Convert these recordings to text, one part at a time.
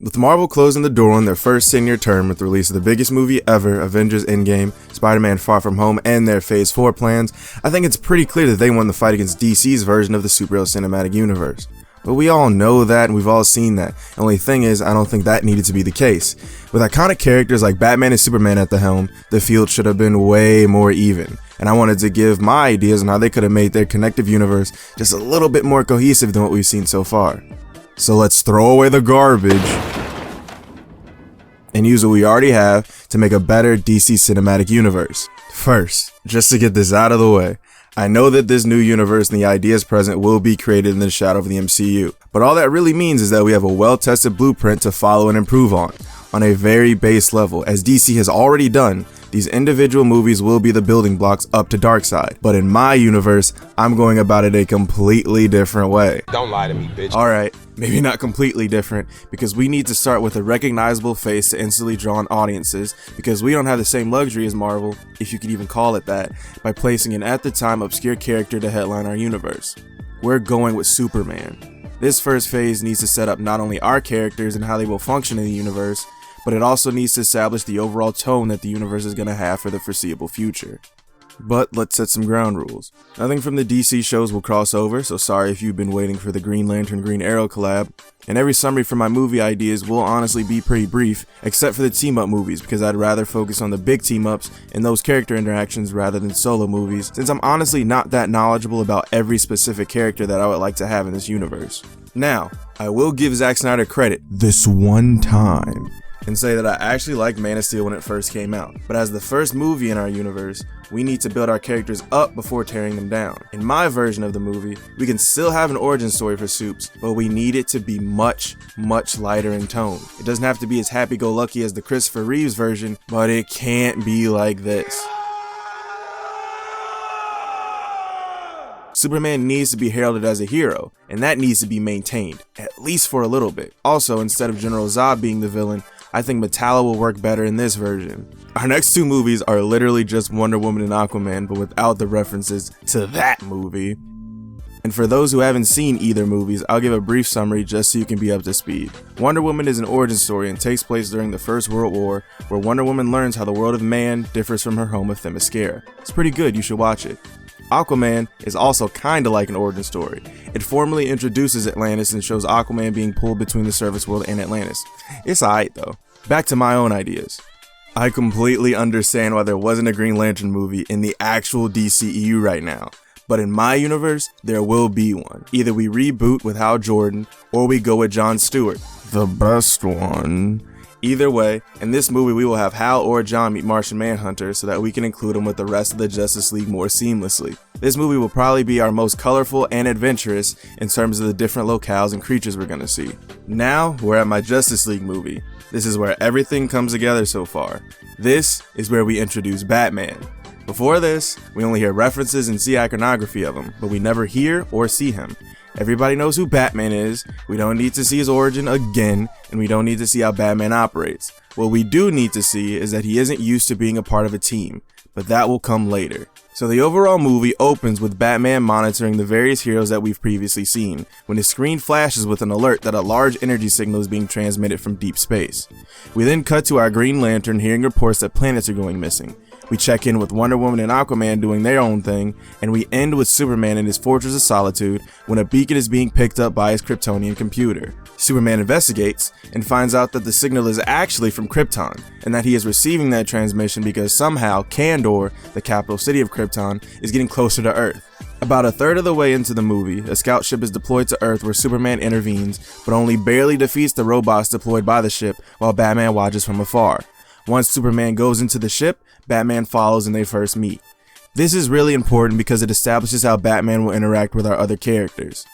With Marvel closing the door on their first 10-year term with the release of the biggest movie ever, Avengers Endgame, Spider-Man Far From Home, and their Phase 4 plans, I think it's pretty clear that they won the fight against DC's version of the superhero cinematic universe. But we all know that and we've all seen that. The only thing is, I don't think that needed to be the case. With iconic characters like Batman and Superman at the helm, the field should have been way more even. And I wanted to give my ideas on how they could have made their connective universe just a little bit more cohesive than what we've seen so far. So let's throw away the garbage and use what we already have to make a better DC cinematic universe. First, just to get this out of the way, I know that this new universe and the ideas present will be created in the shadow of the MCU, but all that really means is that we have a well-tested blueprint to follow and improve on a very base level. As DC has already done, these individual movies will be the building blocks up to Darkseid. But in my universe, I'm going about it a completely different way. Don't lie to me, bitch. Alright, maybe not completely different, because we need to start with a recognizable face to instantly draw on audiences, because we don't have the same luxury as Marvel, if you could even call it that, by placing an at the time obscure character to headline our universe. We're going with Superman. This first phase needs to set up not only our characters and how they will function in the universe, but it also needs to establish the overall tone that the universe is going to have for the foreseeable future. But let's set some ground rules. Nothing from the DC shows will cross over, so sorry if you've been waiting for the Green Lantern Green Arrow collab, and every summary for my movie ideas will honestly be pretty brief, except for the team-up movies, because I'd rather focus on the big team-ups and those character interactions rather than solo movies, since I'm honestly not that knowledgeable about every specific character that I would like to have in this universe. Now, I will give Zack Snyder credit this one time and say that I actually liked Man of Steel when it first came out, but as the first movie in our universe, we need to build our characters up before tearing them down. In my version of the movie, we can still have an origin story for Supes, but we need it to be much lighter in tone. It doesn't have to be as happy-go-lucky as the Christopher Reeves version, but it can't be like this. Superman needs to be heralded as a hero, and that needs to be maintained, at least for a little bit. Also, instead of General Zod being the villain, I think Metallo will work better in this version. Our next two movies are literally just Wonder Woman and Aquaman, but without the references to that movie. And for those who haven't seen either movies, I'll give a brief summary just so you can be up to speed. Wonder Woman is an origin story and takes place during the First World War, where Wonder Woman learns how the world of man differs from her home of Themyscira. It's pretty good, you should watch it. Aquaman is also kinda like an origin story. It formally introduces Atlantis and shows Aquaman being pulled between the surface world and Atlantis. It's alright though. Back to my own ideas. I completely understand why there wasn't a Green Lantern movie in the actual DCEU right now, but in my universe, there will be one. Either we reboot with Hal Jordan, or we go with Jon Stewart, the best one. Either way, in this movie we will have Hal or John meet Martian Manhunter so that we can include him with the rest of the Justice League more seamlessly. This movie will probably be our most colorful and adventurous in terms of the different locales and creatures we're gonna see. Now, we're at my Justice League movie. This is where everything comes together so far. This is where we introduce Batman. Before this, we only hear references and see iconography of him, but we never hear or see him. Everybody knows who Batman is, we don't need to see his origin again, and we don't need to see how Batman operates. What we do need to see is that he isn't used to being a part of a team, but that will come later. So the overall movie opens with Batman monitoring the various heroes that we've previously seen, when his screen flashes with an alert that a large energy signal is being transmitted from deep space. We then cut to our Green Lantern hearing reports that planets are going missing. We check in with Wonder Woman and Aquaman doing their own thing, and we end with Superman in his Fortress of Solitude when a beacon is being picked up by his Kryptonian computer. Superman investigates and finds out that the signal is actually from Krypton, and that he is receiving that transmission because somehow Kandor, the capital city of Krypton, is getting closer to Earth. About a third of the way into the movie, a scout ship is deployed to Earth where Superman intervenes, but only barely defeats the robots deployed by the ship while Batman watches from afar. Once Superman goes into the ship, Batman follows and they first meet. This is really important because it establishes how Batman will interact with our other characters.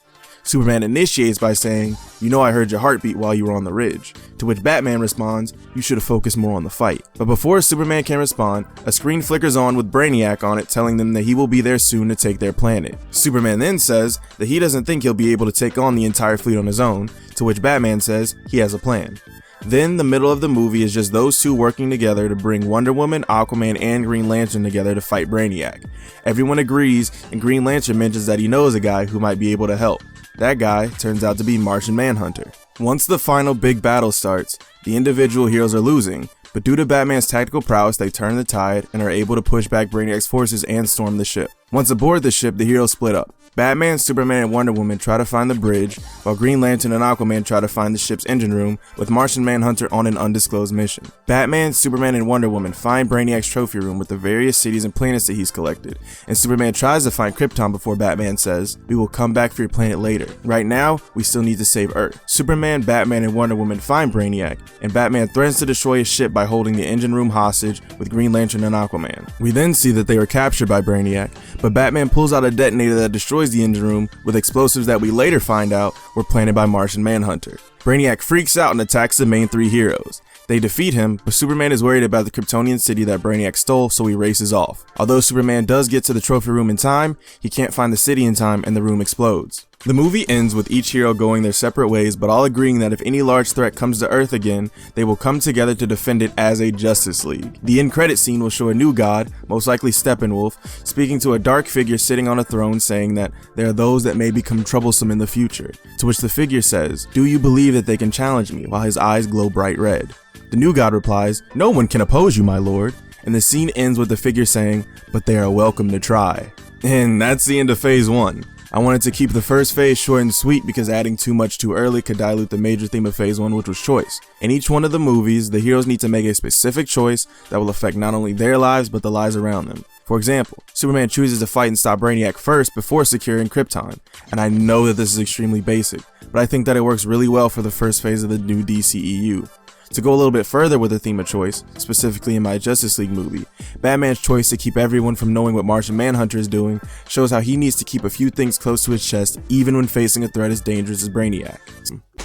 Superman initiates by saying, "You know I heard your heartbeat while you were on the ridge," to which Batman responds, "You should have focused more on the fight." But before Superman can respond, a screen flickers on with Brainiac on it telling them that he will be there soon to take their planet. Superman then says that he doesn't think he'll be able to take on the entire fleet on his own, to which Batman says he has a plan. Then the middle of the movie is just those two working together to bring Wonder Woman, Aquaman, and Green Lantern together to fight Brainiac. Everyone agrees, and Green Lantern mentions that he knows a guy who might be able to help. That guy turns out to be Martian Manhunter. Once the final big battle starts, the individual heroes are losing, but due to Batman's tactical prowess, they turn the tide and are able to push back Brainiac's forces and storm the ship. Once aboard the ship, the heroes split up. Batman, Superman, and Wonder Woman try to find the bridge, while Green Lantern and Aquaman try to find the ship's engine room, with Martian Manhunter on an undisclosed mission. Batman, Superman, and Wonder Woman find Brainiac's trophy room with the various cities and planets that he's collected, and Superman tries to find Krypton before Batman says, "We will come back for your planet later. Right now, we still need to save Earth." Superman, Batman, and Wonder Woman find Brainiac, and Batman threatens to destroy his ship by holding the engine room hostage with Green Lantern and Aquaman. We then see that they were captured by Brainiac, but Batman pulls out a detonator that destroys the engine room with explosives that we later find out were planted by Martian Manhunter. Brainiac freaks out and attacks the main three heroes. They defeat him, but Superman is worried about the Kryptonian city that Brainiac stole, so he races off. Although Superman does get to the trophy room in time, he can't find the city in time and the room explodes. The movie ends with each hero going their separate ways, but all agreeing that if any large threat comes to Earth again, they will come together to defend it as a Justice League. The end credit scene will show a new god, most likely Steppenwolf, speaking to a dark figure sitting on a throne saying that there are those that may become troublesome in the future, to which the figure says, "Do you believe that they can challenge me?" while his eyes glow bright red. The new god replies, "No one can oppose you, my lord," and the scene ends with the figure saying, "But they are welcome to try." And that's the end of Phase 1. I wanted to keep the first phase short and sweet because adding too much too early could dilute the major theme of Phase 1, which was choice. In each one of the movies, the heroes need to make a specific choice that will affect not only their lives, but the lives around them. For example, Superman chooses to fight and stop Brainiac first before securing Krypton. And I know that this is extremely basic, but I think that it works really well for the first phase of the new DCEU. To go a little bit further with the theme of choice, specifically in my Justice League movie, Batman's choice to keep everyone from knowing what Martian Manhunter is doing shows how he needs to keep a few things close to his chest even when facing a threat as dangerous as Brainiac.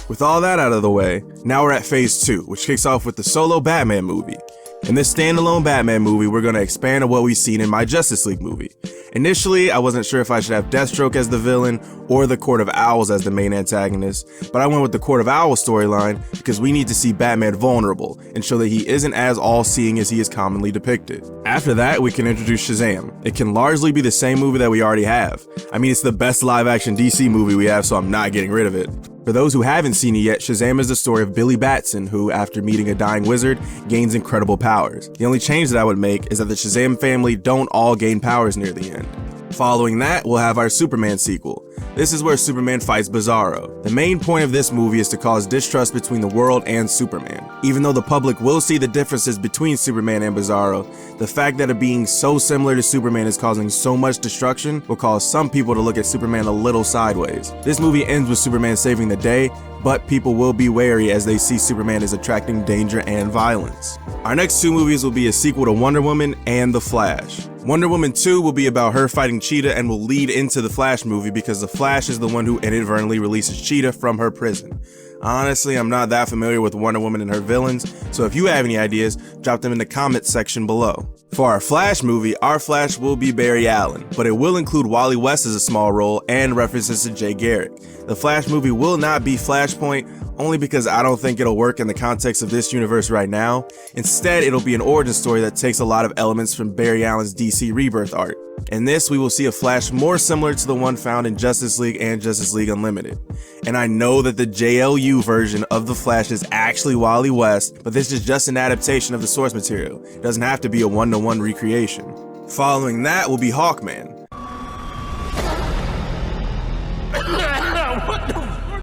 With all that out of the way, now we're at Phase 2, which kicks off with the solo Batman movie. In this standalone Batman movie, we're going to expand on what we've seen in my Justice League movie. Initially, I wasn't sure if I should have Deathstroke as the villain or the Court of Owls as the main antagonist, but I went with the Court of Owls storyline because we need to see Batman vulnerable and show that he isn't as all-seeing as he is commonly depicted. After that, we can introduce Shazam. It can largely be the same movie that we already have. I mean, it's the best live-action DC movie we have, so I'm not getting rid of it. For those who haven't seen it yet, Shazam is the story of Billy Batson, who, after meeting a dying wizard, gains incredible powers. The only change that I would make is that the Shazam family don't all gain powers near the end. Following that, we'll have our Superman sequel. This is where Superman fights Bizarro. The main point of this movie is to cause distrust between the world and Superman. Even though the public will see the differences between Superman and Bizarro, the fact that it being so similar to Superman is causing so much destruction will cause some people to look at Superman a little sideways. This movie ends with Superman saving the day, but people will be wary as they see Superman as attracting danger and violence. Our next two movies will be a sequel to Wonder Woman and The Flash. Wonder Woman 2 will be about her fighting Cheetah and will lead into the Flash movie because the Flash is the one who inadvertently releases Cheetah from her prison. Honestly, I'm not that familiar with Wonder Woman and her villains, so if you have any ideas, drop them in the comments section below. For our Flash movie, our Flash will be Barry Allen, but it will include Wally West as a small role and references to Jay Garrick. The Flash movie will not be Flashpoint, only because I don't think it'll work in the context of this universe right now. Instead, it'll be an origin story that takes a lot of elements from Barry Allen's DC Rebirth art. In this, we will see a Flash more similar to the one found in Justice League and Justice League Unlimited. And I know that the JLU version of the Flash is actually Wally West, but this is just an adaptation of the source material. It doesn't have to be a one-to-one recreation. Following that will be Hawkman.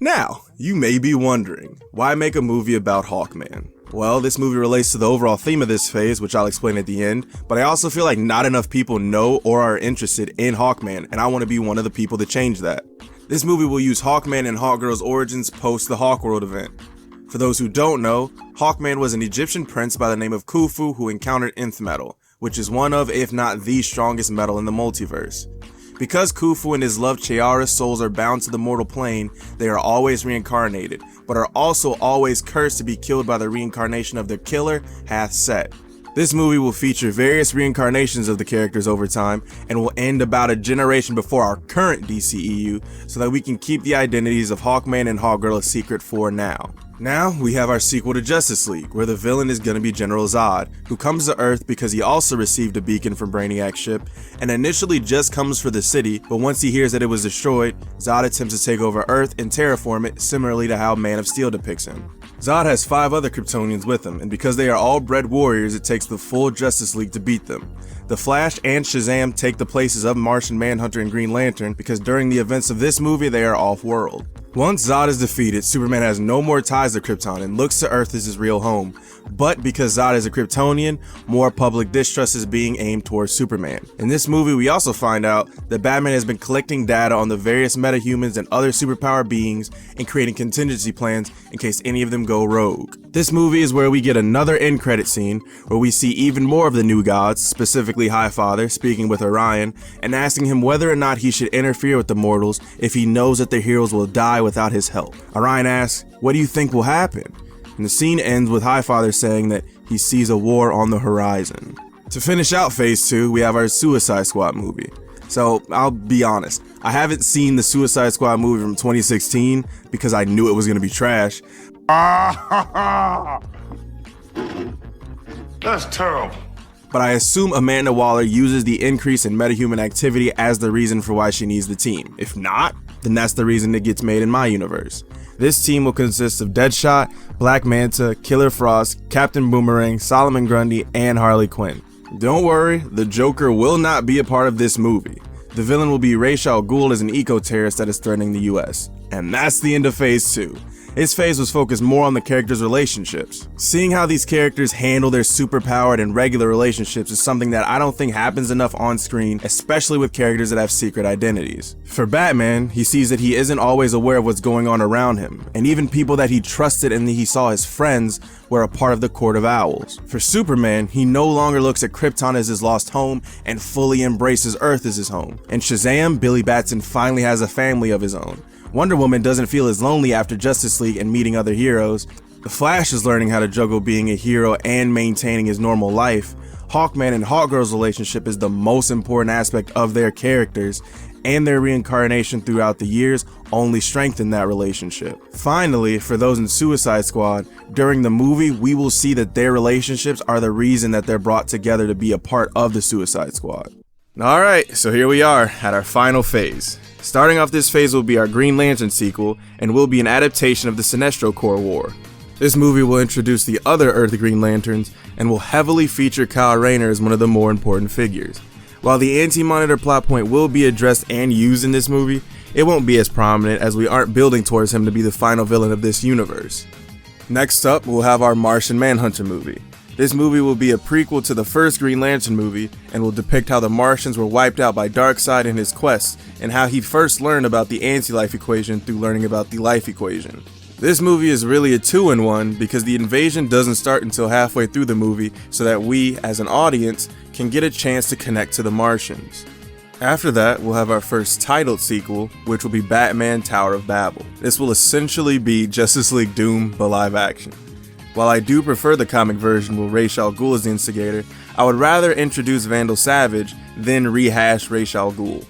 Now, you may be wondering, why make a movie about Hawkman? Well, this movie relates to the overall theme of this phase, which I'll explain at the end, but I also feel like not enough people know or are interested in Hawkman, and I want to be one of the people to change that. This movie will use Hawkman and Hawkgirl's origins post the Hawkworld event. For those who don't know, Hawkman was an Egyptian prince by the name of Khufu who encountered Nth metal, which is one of, if not the strongest metal in the multiverse. Because Khufu and his love Cheara's souls are bound to the mortal plane, they are always reincarnated, but are also always cursed to be killed by the reincarnation of their killer, Hath Set. This movie will feature various reincarnations of the characters over time, and will end about a generation before our current DCEU, so that we can keep the identities of Hawkman and Hawkgirl a secret for now. Now, we have our sequel to Justice League, where the villain is going to be General Zod, who comes to Earth because he also received a beacon from Brainiac's ship, and initially just comes for the city, but once he hears that it was destroyed, Zod attempts to take over Earth and terraform it, similarly to how Man of Steel depicts him. Zod has 5 other Kryptonians with him, and because they are all bred warriors, it takes the full Justice League to beat them. The Flash and Shazam take the places of Martian Manhunter and Green Lantern because during the events of this movie, they are off-world. Once Zod is defeated, Superman has no more ties to Krypton and looks to Earth as his real home. But because Zod is a Kryptonian, more public distrust is being aimed towards Superman. In this movie, we also find out that Batman has been collecting data on the various metahumans and other superpower beings and creating contingency plans in case any of them go rogue. This movie is where we get another end credit scene where we see even more of the new gods, specifically Highfather, speaking with Orion and asking him whether or not he should interfere with the mortals if he knows that their heroes will die without his help. Orion asks, "What do you think will happen?" And the scene ends with Highfather saying that he sees a war on the horizon. To finish out Phase 2, we have our Suicide Squad movie. So, I'll be honest, I haven't seen the Suicide Squad movie from 2016 because I knew it was going to be trash. That's terrible. But I assume Amanda Waller uses the increase in metahuman activity as the reason for why she needs the team. If not, then that's the reason it gets made in my universe. This team will consist of Deadshot, Black Manta, Killer Frost, Captain Boomerang, Solomon Grundy, and Harley Quinn. Don't worry, the Joker will not be a part of this movie. The villain will be Ra's al Ghul as an eco-terrorist that is threatening the US. And that's the end of Phase 2. This phase was focused more on the characters' relationships. Seeing how these characters handle their superpowered and regular relationships is something that I don't think happens enough on screen, especially with characters that have secret identities. For Batman, he sees that he isn't always aware of what's going on around him, and even people that he trusted and that he saw as friends were a part of the Court of Owls. For Superman, he no longer looks at Krypton as his lost home and fully embraces Earth as his home. And Shazam, Billy Batson finally has a family of his own. Wonder Woman doesn't feel as lonely after Justice League and meeting other heroes. The Flash is learning how to juggle being a hero and maintaining his normal life. Hawkman and Hawkgirl's relationship is the most important aspect of their characters, and their reincarnation throughout the years only strengthened that relationship. Finally, for those in Suicide Squad, during the movie, we will see that their relationships are the reason that they're brought together to be a part of the Suicide Squad. Alright, so here we are at our final phase. Starting off this phase will be our Green Lantern sequel, and will be an adaptation of the Sinestro Corps War. This movie will introduce the other Earth Green Lanterns, and will heavily feature Kyle Rayner as one of the more important figures. While the Anti-Monitor plot point will be addressed and used in this movie, it won't be as prominent as we aren't building towards him to be the final villain of this universe. Next up, we'll have our Martian Manhunter movie. This movie will be a prequel to the first Green Lantern movie and will depict how the Martians were wiped out by Darkseid in his quest, and how he first learned about the anti-life equation through learning about the life equation. This movie is really a 2-in-1 because the invasion doesn't start until halfway through the movie, so that we, as an audience, can get a chance to connect to the Martians. After that, we'll have our first titled sequel, which will be Batman Tower of Babel. This will essentially be Justice League Doom, but live action. While I do prefer the comic version where Ra's al Ghul is the instigator, I would rather introduce Vandal Savage than rehash Ra's al Ghul.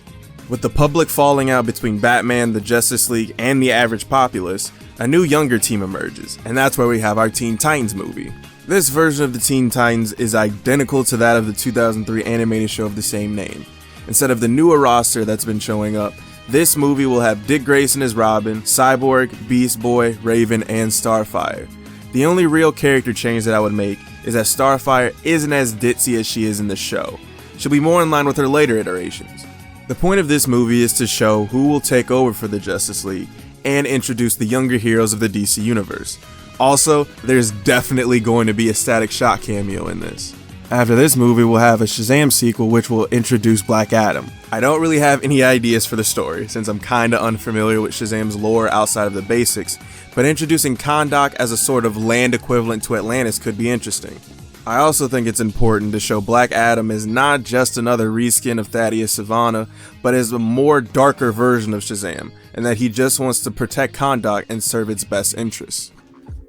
With the public falling out between Batman, the Justice League, and the average populace, a new younger team emerges, and that's where we have our Teen Titans movie. This version of the Teen Titans is identical to that of the 2003 animated show of the same name. Instead of the newer roster that's been showing up, this movie will have Dick Grayson as Robin, Cyborg, Beast Boy, Raven, and Starfire. The only real character change that I would make is that Starfire isn't as ditzy as she is in the show. She'll be more in line with her later iterations. The point of this movie is to show who will take over for the Justice League and introduce the younger heroes of the DC Universe. Also, there's definitely going to be a Static Shock cameo in this. After this movie, we'll have a Shazam sequel which will introduce Black Adam. I don't really have any ideas for the story since I'm kinda unfamiliar with Shazam's lore outside of the basics, but introducing Kahndaq as a sort of land equivalent to Atlantis could be interesting. I also think it's important to show Black Adam as not just another reskin of Thaddeus Savannah, but as a more darker version of Shazam, and that he just wants to protect Kahndaq and serve its best interests.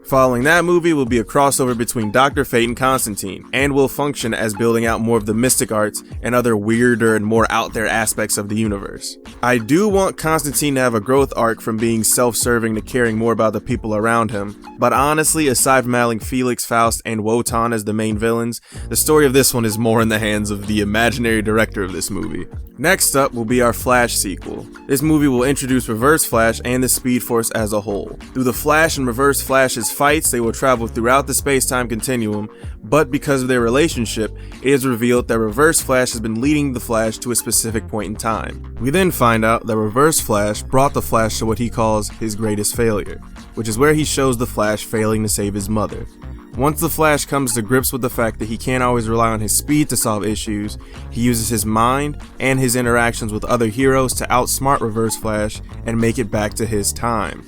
Following that movie will be a crossover between Dr. Fate and Constantine, and will function as building out more of the mystic arts and other weirder and more out there aspects of the universe. I do want Constantine to have a growth arc from being self-serving to caring more about the people around him, but honestly, aside from having Felix, Faust, and Wotan as the main villains, the story of this one is more in the hands of the imaginary director of this movie. Next up will be our Flash sequel. This movie will introduce Reverse Flash and the Speed Force as a whole. Through the Flash and Reverse Flash's fights, they will travel throughout the space-time continuum, but because of their relationship, it is revealed that Reverse Flash has been leading the Flash to a specific point in time. We then find out that Reverse Flash brought the Flash to what he calls his greatest failure, which is where he shows the Flash failing to save his mother. Once the Flash comes to grips with the fact that he can't always rely on his speed to solve issues, he uses his mind and his interactions with other heroes to outsmart Reverse Flash and make it back to his time.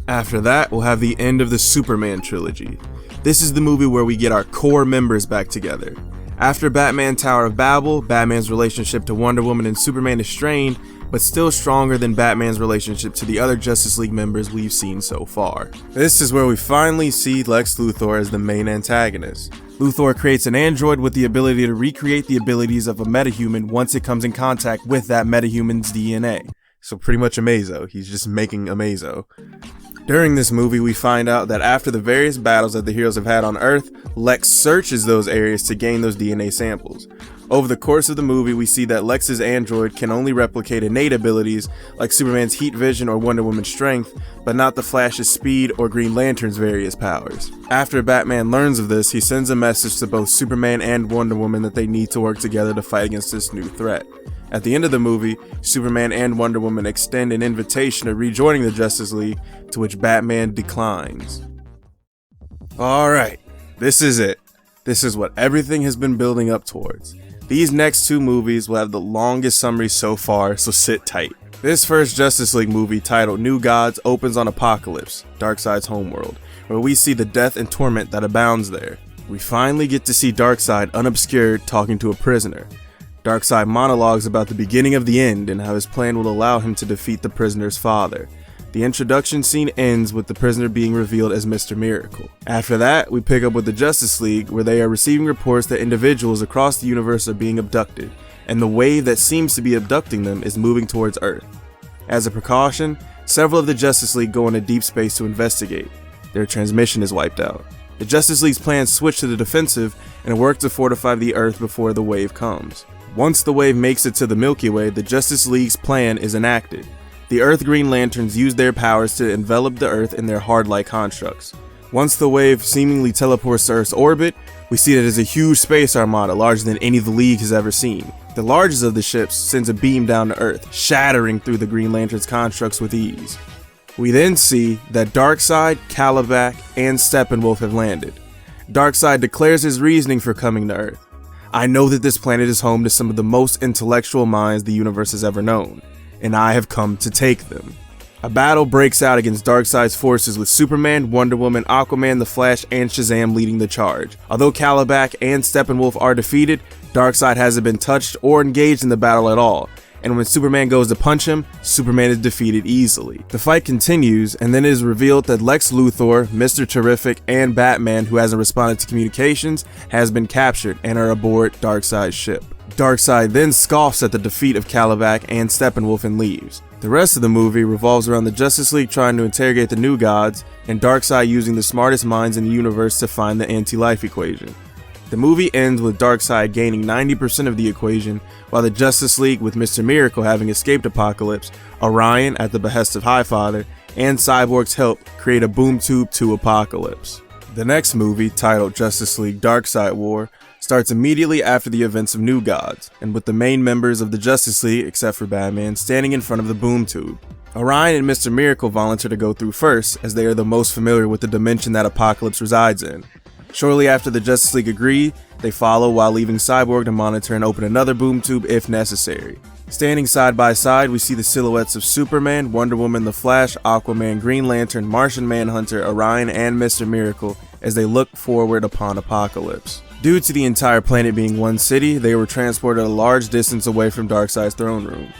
After that, we'll have the end of the Superman trilogy. This is the movie where we get our core members back together. After Batman Tower of Babel, Batman's relationship to Wonder Woman and Superman is strained, but still stronger than Batman's relationship to the other Justice League members we've seen so far. This is where we finally see Lex Luthor as the main antagonist. Luthor creates an android with the ability to recreate the abilities of a metahuman once it comes in contact with that metahuman's DNA. So pretty much Amazo, he's just making Amazo. During this movie, we find out that after the various battles that the heroes have had on Earth, Lex searches those areas to gain those DNA samples. Over the course of the movie, we see that Lex's android can only replicate innate abilities like Superman's heat vision or Wonder Woman's strength, but not the Flash's speed or Green Lantern's various powers. After Batman learns of this, he sends a message to both Superman and Wonder Woman that they need to work together to fight against this new threat. At the end of the movie, Superman and Wonder Woman extend an invitation to rejoining the Justice League, to which Batman declines. Alright, this is it. This is what everything has been building up towards. These next two movies will have the longest summary so far, so sit tight. This first Justice League movie, titled New Gods, opens on Apokolips, Darkseid's homeworld, where we see the death and torment that abounds there. We finally get to see Darkseid unobscured talking to a prisoner. Darkseid monologues about the beginning of the end and how his plan will allow him to defeat the prisoner's father. The introduction scene ends with the prisoner being revealed as Mr. Miracle. After that, we pick up with the Justice League, where they are receiving reports that individuals across the universe are being abducted, and the wave that seems to be abducting them is moving towards Earth. As a precaution, several of the Justice League go into deep space to investigate. Their transmission is wiped out. The Justice League's plans switch to the defensive and work to fortify the Earth before the wave comes. Once the wave makes it to the Milky Way, the Justice League's plan is enacted. The Earth Green Lanterns use their powers to envelop the Earth in their hard-like constructs. Once the wave seemingly teleports to Earth's orbit, we see that it is a huge space armada larger than any the League has ever seen. The largest of the ships sends a beam down to Earth, shattering through the Green Lantern's constructs with ease. We then see that Darkseid, Kalibak, and Steppenwolf have landed. Darkseid declares his reasoning for coming to Earth. I know that this planet is home to some of the most intellectual minds the universe has ever known, and I have come to take them. A battle breaks out against Darkseid's forces with Superman, Wonder Woman, Aquaman, The Flash, and Shazam leading the charge. Although Kalibak and Steppenwolf are defeated, Darkseid hasn't been touched or engaged in the battle at all, and when Superman goes to punch him, Superman is defeated easily. The fight continues, and then it is revealed that Lex Luthor, Mr. Terrific, and Batman, who hasn't responded to communications, has been captured and are aboard Darkseid's ship. Darkseid then scoffs at the defeat of Kalibak and Steppenwolf and leaves. The rest of the movie revolves around the Justice League trying to interrogate the New Gods, and Darkseid using the smartest minds in the universe to find the anti-life equation. The movie ends with Darkseid gaining 90% of the equation, while the Justice League, with Mr. Miracle having escaped Apokolips, Orion, at the behest of Highfather, and Cyborg's help, create a boom tube to Apokolips. The next movie, titled Justice League Darkseid War, starts immediately after the events of New Gods, and with the main members of the Justice League, except for Batman, standing in front of the boom tube. Orion and Mr. Miracle volunteer to go through first, as they are the most familiar with the dimension that Apokolips resides in. Shortly after the Justice League agree, they follow while leaving Cyborg to monitor and open another boom tube if necessary. Standing side by side, we see the silhouettes of Superman, Wonder Woman, The Flash, Aquaman, Green Lantern, Martian Manhunter, Orion, and Mr. Miracle as they look forward upon Apokolips. Due to the entire planet being one city, they were transported a large distance away from Darkseid's throne room.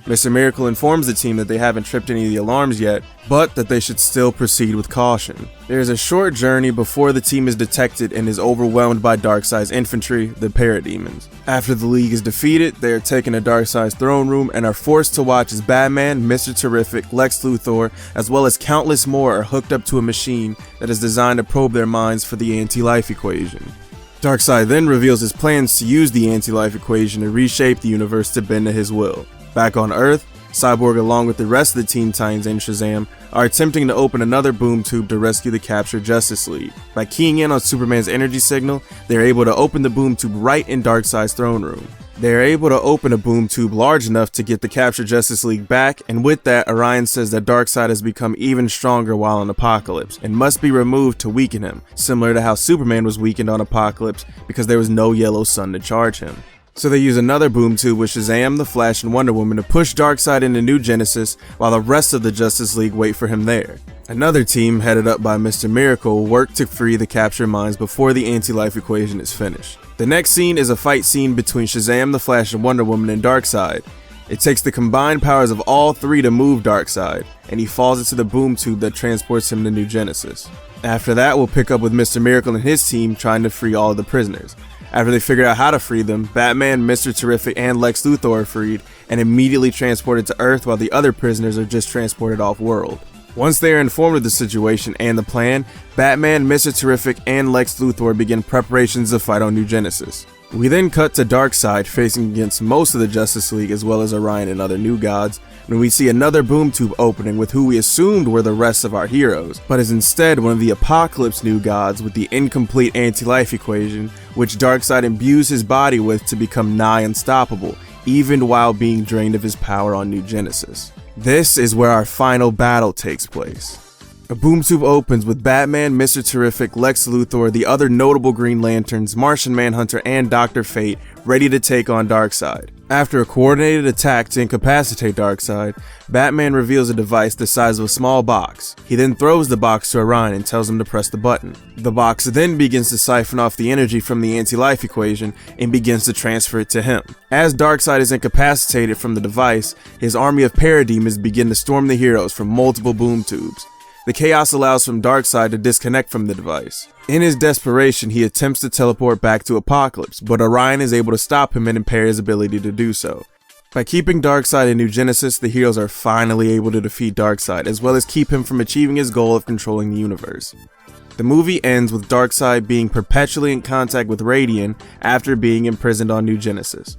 Mr. Miracle informs the team that they haven't tripped any of the alarms yet, but that they should still proceed with caution. There is a short journey before the team is detected and is overwhelmed by Darkseid's infantry, the Parademons. After the League is defeated, they are taken to Darkseid's throne room and are forced to watch as Batman, Mr. Terrific, Lex Luthor, as well as countless more are hooked up to a machine that is designed to probe their minds for the anti-life equation. Darkseid then reveals his plans to use the anti-life equation to reshape the universe to bend to his will. Back on Earth, Cyborg along with the rest of the Teen Titans and Shazam are attempting to open another boom tube to rescue the captured Justice League. By keying in on Superman's energy signal, they are able to open the boom tube right in Darkseid's throne room. They are able to open a boom tube large enough to get the captured Justice League back, and with that, Orion says that Darkseid has become even stronger while on Apokolips, and must be removed to weaken him, similar to how Superman was weakened on Apokolips because there was no yellow sun to charge him. So they use another boom tube with Shazam, the Flash, and Wonder Woman to push Darkseid into New Genesis while the rest of the Justice League wait for him there. Another team, headed up by Mr. Miracle, work to free the captured minds before the anti-life equation is finished. The next scene is a fight scene between Shazam, the Flash, and Wonder Woman and Darkseid. It takes the combined powers of all three to move Darkseid, and he falls into the boom tube that transports him to New Genesis. After that, we'll pick up with Mr. Miracle and his team trying to free all of the prisoners. After they figure out how to free them, Batman, Mr. Terrific, and Lex Luthor are freed and immediately transported to Earth while the other prisoners are just transported off-world. Once they are informed of the situation and the plan, Batman, Mr. Terrific, and Lex Luthor begin preparations to fight on New Genesis. We then cut to Darkseid facing against most of the Justice League as well as Orion and other new gods, when we see another boom tube opening with who we assumed were the rest of our heroes, but is instead one of the Apokolips new gods with the incomplete anti-life equation, which Darkseid imbues his body with to become nigh unstoppable, even while being drained of his power on New Genesis. This is where our final battle takes place. A boom tube opens with Batman, Mr. Terrific, Lex Luthor, the other notable Green Lanterns, Martian Manhunter, and Dr. Fate ready to take on Darkseid. After a coordinated attack to incapacitate Darkseid, Batman reveals a device the size of a small box. He then throws the box to Orion and tells him to press the button. The box then begins to siphon off the energy from the anti-life equation and begins to transfer it to him. As Darkseid is incapacitated from the device, his army of parademons begin to storm the heroes from multiple boom tubes. The chaos allows for Darkseid to disconnect from the device. In his desperation, he attempts to teleport back to Apokolips, but Orion is able to stop him and impair his ability to do so. By keeping Darkseid in New Genesis, the heroes are finally able to defeat Darkseid, as well as keep him from achieving his goal of controlling the universe. The movie ends with Darkseid being perpetually in contact with Radiant after being imprisoned on New Genesis.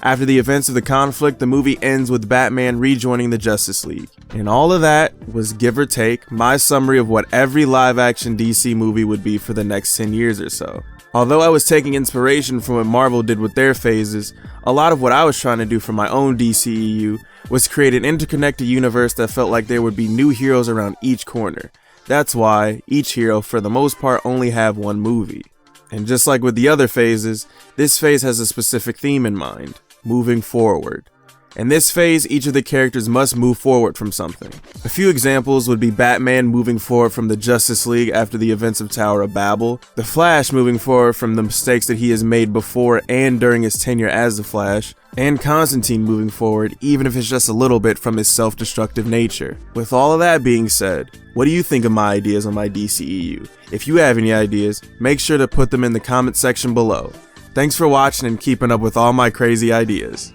After the events of the conflict, the movie ends with Batman rejoining the Justice League. And all of that was, give or take, my summary of what every live-action DC movie would be for the next 10 years or so. Although I was taking inspiration from what Marvel did with their phases, a lot of what I was trying to do for my own DCEU was create an interconnected universe that felt like there would be new heroes around each corner. That's why each hero, for the most part, only have one movie. And just like with the other phases, this phase has a specific theme in mind. Moving forward. In this phase, each of the characters must move forward from something. A few examples would be Batman moving forward from the Justice League after the events of Tower of Babel, the Flash moving forward from the mistakes that he has made before and during his tenure as the Flash, and Constantine moving forward, even if it's just a little bit, from his self-destructive nature. With all of that being said, what do you think of my ideas on my DCEU? If you have any ideas, make sure to put them in the comment section below. Thanks for watching and keeping up with all my crazy ideas.